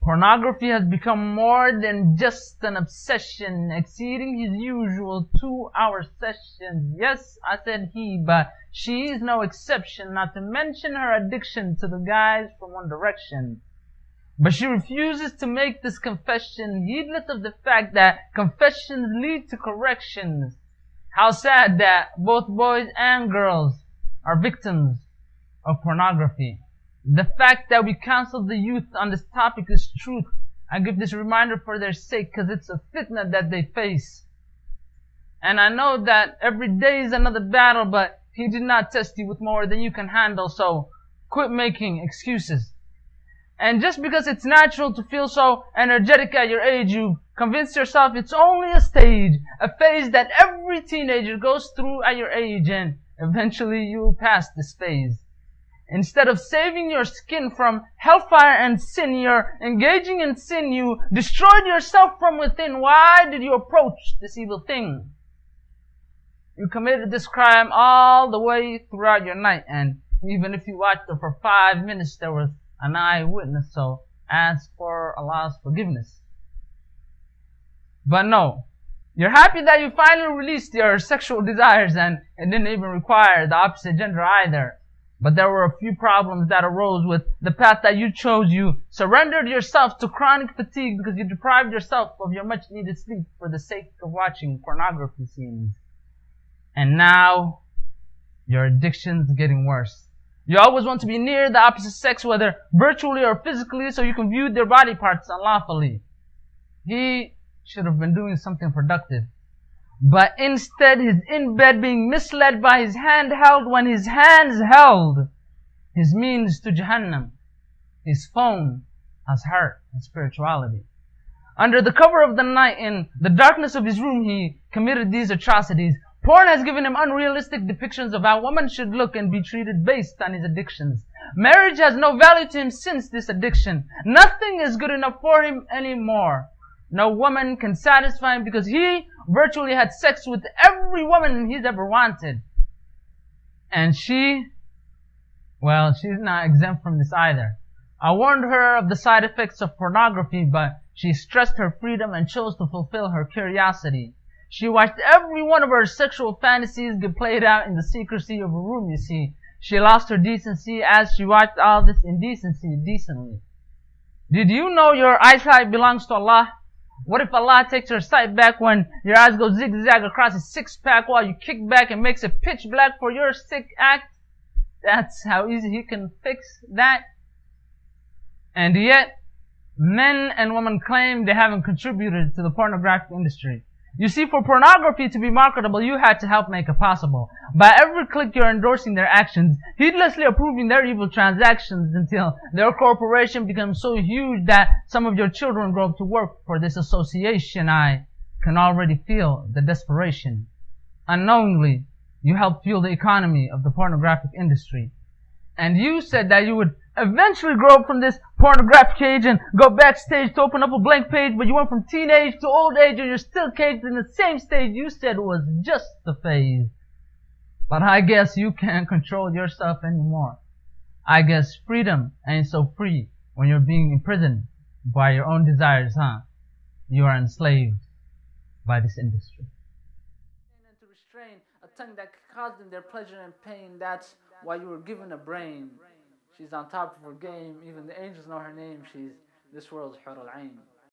Pornography has become more than just an obsession, exceeding his usual 2-hour sessions. Yes, I said he, but she is no exception, not to mention her addiction to the guys from One Direction. But she refuses to make this confession, heedless of the fact that confessions lead to corrections. How sad that both boys and girls are victims of pornography. The fact that we counsel the youth on this topic is truth. I give this reminder for their sake because it's a fitna that they face. And I know that every day is another battle, but He did not test you with more than you can handle, so quit making excuses. And just because it's natural to feel so energetic at your age, you've convinced yourself it's only a stage, a phase that every teenager goes through at your age, and eventually you'll pass this phase. Instead of saving your skin from hellfire and sin, you're engaging in sin. You destroyed yourself from within. Why did you approach this evil thing? You committed this crime all the way throughout your night, and even if you watched it for 5 minutes, there was an eyewitness, so ask for Allah's forgiveness. But no, you're happy that you finally released your sexual desires, and it didn't even require the opposite gender either. But there were a few problems that arose with the path that you chose. You surrendered yourself to chronic fatigue because you deprived yourself of your much needed sleep for the sake of watching pornography scenes. And now, your addiction's getting worse. You always want to be near the opposite sex, whether virtually or physically, so you can view their body parts unlawfully. He should have been doing something productive. But instead, he's in bed being misled by his hand held when his hands held his means to Jahannam. His phone has hurt his spirituality. Under the cover of the night, in the darkness of his room, he committed these atrocities. Porn has given him unrealistic depictions of how women should look and be treated based on his addictions. Marriage has no value to him since this addiction. Nothing is good enough for him anymore. No woman can satisfy him because he virtually had sex with every woman he's ever wanted. And she, well, she's not exempt from this either. I warned her of the side effects of pornography, but she stressed her freedom and chose to fulfill her curiosity. She watched every one of her sexual fantasies get played out in the secrecy of her room, you see. She lost her decency as she watched all this indecency decently. Did you know your eyesight belongs to Allah? What if Allah takes your sight back when your eyes go zigzag across his six-pack while you kick back and makes it pitch black for your sick act? That's how easy He can fix that. And yet, men and women claim they haven't contributed to the pornographic industry. You see, for pornography to be marketable, you had to help make it possible. By every click, you're endorsing their actions, heedlessly approving their evil transactions until their corporation becomes so huge that some of your children grow up to work for this association. I can already feel the desperation. Unknowingly, you help fuel the economy of the pornographic industry. And you said that you would eventually grow up from this pornographic cage and go backstage to open up a blank page, but you went from teenage to old age and you're still caged in the same stage you said was just the phase. But I guess you can't control yourself anymore. I guess freedom ain't so free when you're being imprisoned by your own desires, huh? You are enslaved by this industry. And to restrain a tongue that caused them their pleasure and pain, that's why you were given a brain. She's on top of her game. Even the angels know her name. She's this world's Hur al-Ain.